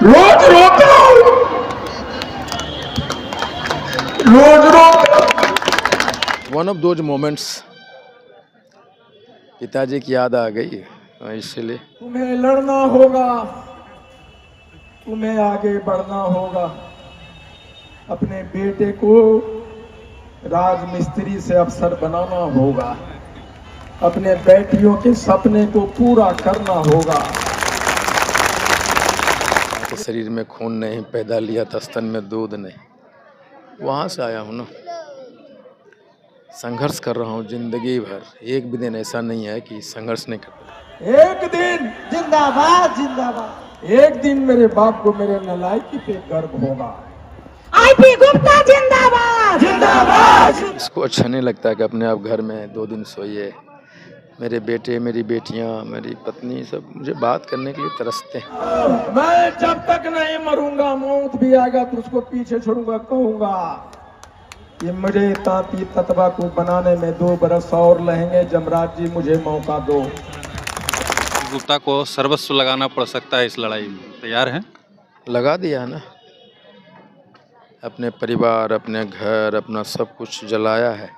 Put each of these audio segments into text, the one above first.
रोज रोता हूं, रोज रोता। वन ऑफ दोज मोमेंट्स पिताजी की याद आ गई, इसलिए तुम्हें लड़ना होगा, तुम्हें आगे बढ़ना होगा, अपने बेटे को राजमिस्त्री से अफसर बनाना होगा, अपने बेटियों के सपने को पूरा करना होगा। के शरीर में खून नहीं पैदा लिया था, स्तन में दूध नहीं, वहाँ से आया हूँ ना। संघर्ष कर रहा हूँ जिंदगी भर, एक भी दिन ऐसा नहीं है कि संघर्ष नहीं करता। एक दिन जिंदाबाद जिंदाबाद, एक दिन मेरे बाप को मेरे नलायकी पे गर्व होगा। आईपी गुप्ता जिंदाबाद जिंदाबाद। इसको अच्छा नहीं लगता कि अपने आप घर में 2 दिन सोइए। मेरे बेटे, मेरी बेटियां, मेरी पत्नी सब मुझे बात करने के लिए तरसते हैं। मैं जब तक नहीं मरूंगा, मौत भी आएगा तो उसको पीछे छोड़ूंगा, कहूंगा कि मुझे तांती ततवा को बनाने में 2 बरस और लगेंगे, जमराज जी मुझे मौका दो। गुप्ता को सर्वस्व लगाना पड़ सकता है इस लड़ाई में, तैयार हैं? लगा दिया है ना, अपने परिवार, अपने घर, अपना सब कुछ जलाया है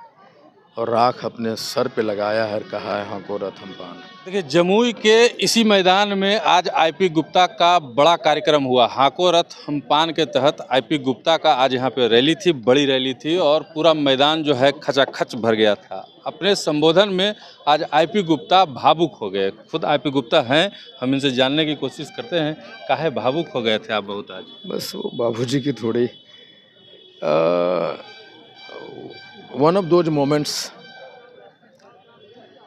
और राख अपने सर पे लगाया है, कहा है हाँ को रथ हम पान। देखिए, जमुई के इसी मैदान में आज आईपी गुप्ता का बड़ा कार्यक्रम हुआ। हाको रथ हम पान के तहत आईपी गुप्ता का आज यहाँ पे रैली थी, बड़ी रैली थी और पूरा मैदान जो है खचाखच भर गया था। अपने संबोधन में आज आईपी गुप्ता भावुक हो गए। खुद आईपी गुप्ता हैं, हम इनसे जानने की कोशिश करते हैं, काहे भावुक हो गए थे आप बहुत आज? बस वो बाबूजी की थोड़ी वन ऑफ दोज मोमेंट्स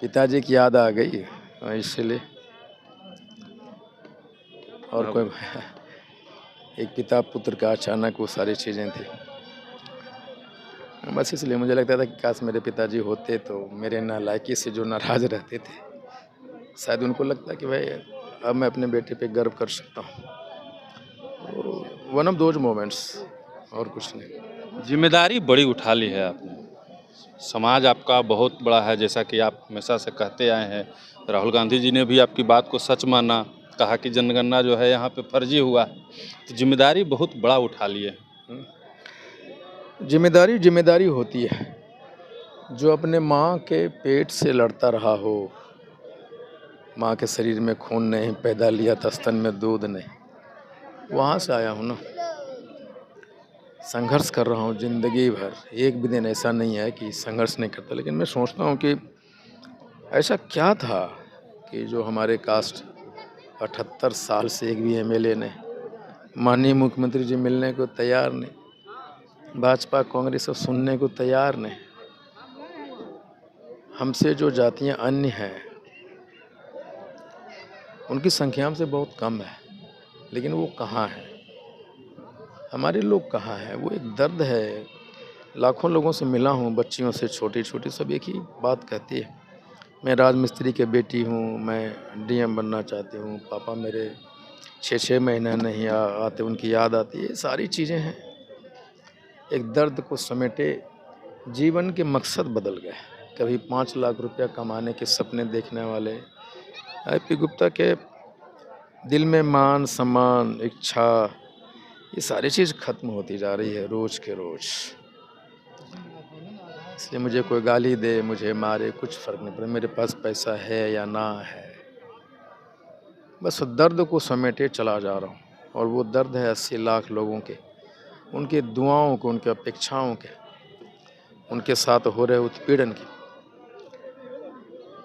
पिताजी की याद आ गई, इसलिए। और कोई एक पिता पुत्र का अचानक वो सारी चीज़ें थी, बस इसलिए मुझे लगता था कि काश मेरे पिताजी होते तो मेरे नालायकी से जो नाराज़ रहते थे, शायद उनको लगता कि भाई अब मैं अपने बेटे पे गर्व कर सकता हूँ। वन ऑफ दोज मोमेंट्स, और कुछ नहीं। जिम्मेदारी बड़ी उठा ली है आपने, समाज आपका बहुत बड़ा है, जैसा कि आप हमेशा से कहते आए हैं। राहुल गांधी जी ने भी आपकी बात को सच माना, कहा कि जनगणना जो है यहाँ पे फर्जी हुआ, तो जिम्मेदारी बहुत बड़ा उठा लिए। जिम्मेदारी होती है। जो अपने माँ के पेट से लड़ता रहा हो, माँ के शरीर में खून नहीं पैदा लिया था, स्तन में दूध नहीं, वहाँ से आया हूँ ना। संघर्ष कर रहा हूँ जिंदगी भर, एक भी दिन ऐसा नहीं है कि संघर्ष नहीं करता। लेकिन मैं सोचता हूँ कि ऐसा क्या था कि जो हमारे कास्ट 78 साल से एक भी एमएलए ने, माननीय मुख्यमंत्री जी मिलने को तैयार नहीं, भाजपा कांग्रेस को सुनने को तैयार नहीं। हमसे जो जातियां अन्य हैं उनकी संख्या हमसे बहुत कम है, लेकिन वो कहाँ है, हमारे लोग कहाँ हैं? वो एक दर्द है। लाखों लोगों से मिला हूँ, बच्चियों से छोटी छोटी, सब एक ही बात कहती है, मैं राजमिस्त्री के बेटी हूँ, मैं डीएम बनना चाहती हूँ, पापा मेरे 6-6 महीने नहीं आते, उनकी याद आती है। ये सारी चीज़ें हैं, एक दर्द को समेटे जीवन के मकसद बदल गए। कभी 5 लाख रुपया कमाने के सपने देखने वाले आईपी गुप्ता के दिल में मान सम्मान, इच्छा, ये सारी चीज़ खत्म होती जा रही है रोज़ के रोज़। इसलिए मुझे कोई गाली दे, मुझे मारे, कुछ फ़र्क नहीं पड़ता, मेरे पास पैसा है या ना है, बस दर्द को समेटे चला जा रहा हूँ। और वो दर्द है 80 लाख लोगों के, उनके दुआओं के, उनके अपेक्षाओं के, उनके साथ हो रहे उत्पीड़न की,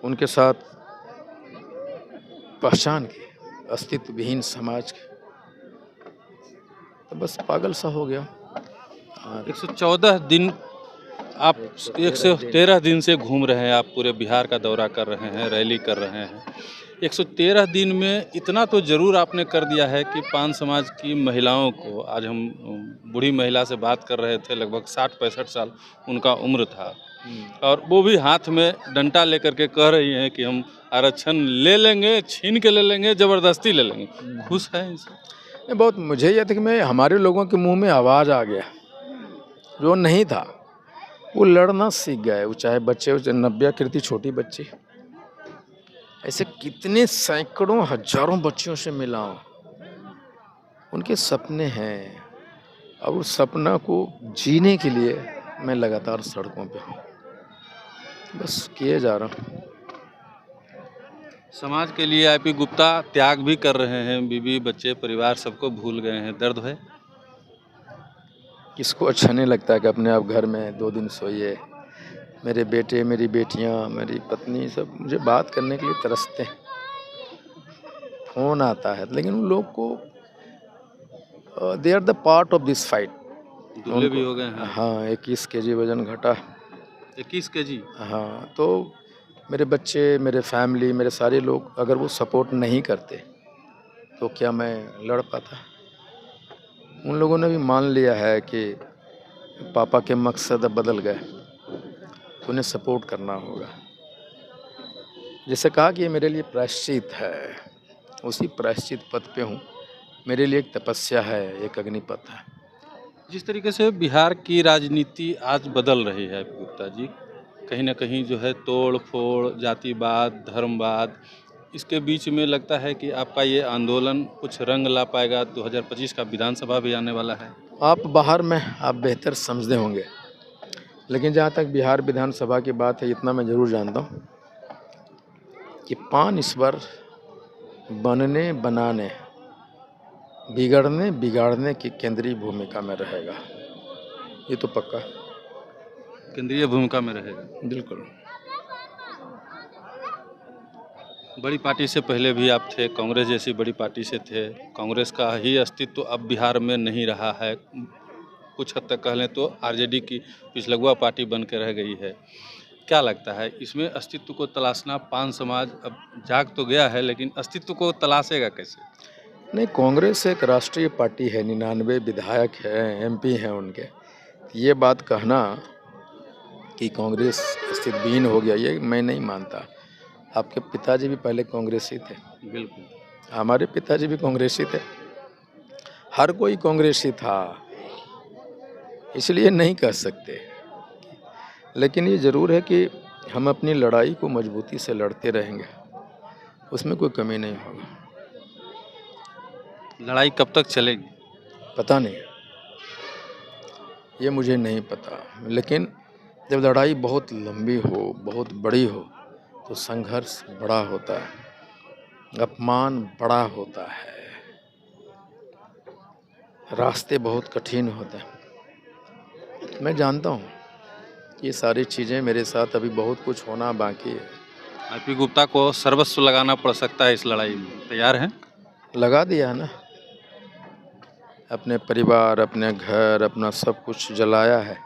उनके साथ पहचान की, अस्तित्व विहीन समाज के, तो बस पागल सा हो गया। 114 दिन आप 113 दिन से घूम रहे हैं, आप पूरे बिहार का दौरा कर रहे हैं, रैली कर रहे हैं। 113 दिन में इतना तो ज़रूर आपने कर दिया है कि पान समाज की महिलाओं को, आज हम बूढ़ी महिला से बात कर रहे थे, लगभग 60-65 साल उनका उम्र था, और वो भी हाथ में डंडा लेकर के कह रही हैं कि हम आरक्षण ले लेंगे, छीन के ले लेंगे, ज़बरदस्ती ले लेंगे। खुश हैं इनसे? बहुत, मुझे यह था कि मैं, हमारे लोगों के मुंह में आवाज़ आ गया, जो नहीं था वो लड़ना सीख गए। वो चाहे बच्चे, नव्या कृति छोटी बच्ची, ऐसे कितने सैकड़ों हजारों बच्चियों से मिला हूँ, उनके सपने हैं और उस सपना को जीने के लिए मैं लगातार सड़कों पे हूँ, बस किए जा रहा हूँ। समाज के लिए आईपी गुप्ता त्याग भी कर रहे हैं, बीवी बच्चे परिवार सबको भूल गए हैं, दर्द है? किसको अच्छा नहीं लगता है कि अपने आप घर में 2 दिन सोइए। मेरे बेटे, मेरी बेटियां, मेरी पत्नी सब मुझे बात करने के लिए तरसते हैं, फ़ोन आता है, लेकिन उन लोग को they are the part of this fight. दूल्हे भी हो गए हैं? हाँ, 21 केजी वज़न घटा। 21 केजी? हाँ, तो मेरे बच्चे, मेरे फैमिली, मेरे सारे लोग अगर वो सपोर्ट नहीं करते तो क्या मैं लड़ पाता? उन लोगों ने भी मान लिया है कि पापा के मकसद अब बदल गए, तो उन्हें सपोर्ट करना होगा। जैसे कहा कि ये मेरे लिए प्रायश्चित है, उसी प्रायश्चित पथ पे हूँ। मेरे लिए एक तपस्या है, एक अग्निपथ है। जिस तरीके से बिहार की राजनीति आज बदल रही है गुप्ता जी, कहीं ना कहीं जो है तोड़ फोड़, जातिवाद, धर्मवाद, इसके बीच में लगता है कि आपका ये आंदोलन कुछ रंग ला पाएगा। 2025 का विधानसभा भी आने वाला है। आप बाहर में आप बेहतर समझते होंगे, लेकिन जहाँ तक बिहार विधानसभा की बात है, इतना मैं ज़रूर जानता हूँ कि पान इस बार बनने, बनाने, बिगड़ने, बिगाड़ने की केंद्रीय भूमिका में रहेगा। ये तो पक्का, केंद्रीय भूमिका में रहेगा। बिल्कुल। बड़ी पार्टी से पहले भी आप थे, कांग्रेस जैसी बड़ी पार्टी से थे। कांग्रेस का ही अस्तित्व अब बिहार में नहीं रहा है, कुछ हद तक कह लें तो आरजेडी की पिछलगुआ पार्टी बन के रह गई है। क्या लगता है इसमें अस्तित्व को तलाशना? पान समाज अब जाग तो गया है, लेकिन अस्तित्व को तलाशेगा कैसे? नहीं, कांग्रेस एक राष्ट्रीय पार्टी है, 99 विधायक हैं, एमपी हैं उनके। ये बात कहना कि कांग्रेस अस्तित्वहीन हो गया, ये मैं नहीं मानता। आपके पिताजी भी पहले कांग्रेसी थे, बिल्कुल। हमारे पिताजी भी कांग्रेसी थे, हर कोई कांग्रेसी था, इसलिए नहीं कह सकते। लेकिन ये ज़रूर है कि हम अपनी लड़ाई को मजबूती से लड़ते रहेंगे, उसमें कोई कमी नहीं होगा। लड़ाई कब तक चलेगी? पता नहीं, ये मुझे नहीं पता, लेकिन जब लड़ाई बहुत लंबी हो, बहुत बड़ी हो, तो संघर्ष बड़ा होता है, अपमान बड़ा होता है, रास्ते बहुत कठिन होते हैं। मैं जानता हूँ ये सारी चीज़ें मेरे साथ अभी बहुत कुछ होना बाकी है। आईपी गुप्ता को सर्वस्व लगाना पड़ सकता है इस लड़ाई में, तैयार हैं? लगा दिया है ना, अपने परिवार, अपने घर, अपना सब कुछ जलाया है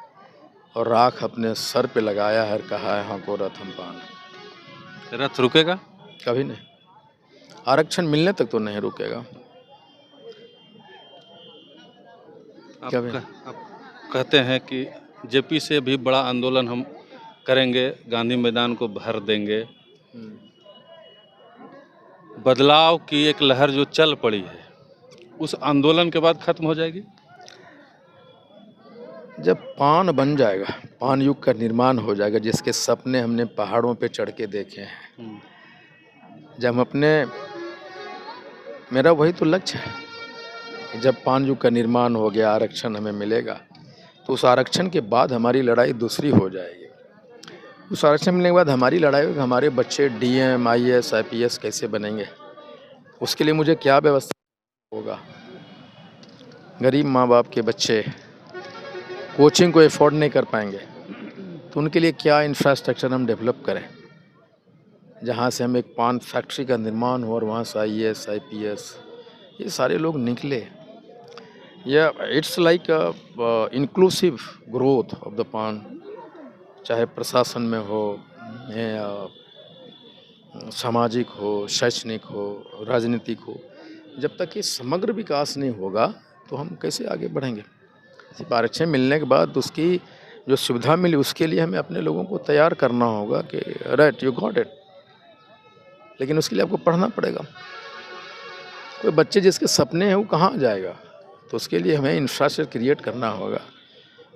और राख अपने सर पे लगाया है, कहा है हाँ को रथम पान। रथ रुकेगा? कभी नहीं, आरक्षण मिलने तक तो नहीं रुकेगा। आप कहते हैं कि जेपी से भी बड़ा आंदोलन हम करेंगे, गांधी मैदान को भर देंगे। बदलाव की एक लहर जो चल पड़ी है, उस आंदोलन के बाद खत्म हो जाएगी? जब पान बन जाएगा, पान युग का निर्माण हो जाएगा, जिसके सपने हमने पहाड़ों पे चढ़ के देखे हैं, जब हम अपने, मेरा वही तो लक्ष्य है कि जब पान युग का निर्माण हो गया, आरक्षण हमें मिलेगा, तो उस आरक्षण के बाद हमारी लड़ाई दूसरी हो जाएगी। उस आरक्षण मिलने के बाद हमारी लड़ाई होगी, हमारे बच्चे डीएम, आईएएस, आईपीएस कैसे बनेंगे, उसके लिए मुझे क्या व्यवस्था होगा। गरीब माँ बाप के बच्चे कोचिंग को एफोर्ड नहीं कर पाएंगे, तो उनके लिए क्या इंफ्रास्ट्रक्चर हम डेवलप करें, जहाँ से हम एक पान फैक्ट्री का निर्माण हो और वहाँ से आईएएस, आईपीएस ये सारे लोग निकले। या it's like inclusive growth of the पान, चाहे प्रशासन में हो या सामाजिक हो, शैक्षणिक हो, राजनीतिक हो, जब तक ये समग्र विकास नहीं होगा तो हम कैसे आगे बढ़ेंगे। सिर्फ आरक्षण मिलने के बाद उसकी जो सुविधा मिली, उसके लिए हमें अपने लोगों को तैयार करना होगा कि राइट यू गॉट इट, लेकिन उसके लिए आपको पढ़ना पड़ेगा। कोई बच्चे जिसके सपने हैं वो कहाँ जाएगा, तो उसके लिए हमें इंफ्रास्ट्रक्चर क्रिएट करना होगा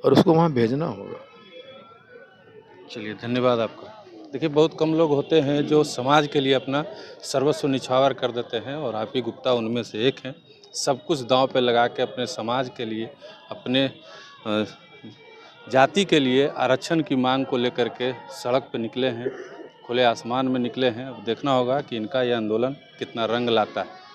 और उसको वहाँ भेजना होगा। चलिए, धन्यवाद आपका। देखिए, बहुत कम लोग होते हैं जो समाज के लिए अपना सर्वस्व निछावर कर देते हैं और आईपी गुप्ता उनमें से एक हैं। सब कुछ दांव पे लगा के अपने समाज के लिए, अपने जाति के लिए आरक्षण की मांग को लेकर के सड़क पे निकले हैं, खुले आसमान में निकले हैं। अब देखना होगा कि इनका यह आंदोलन कितना रंग लाता है।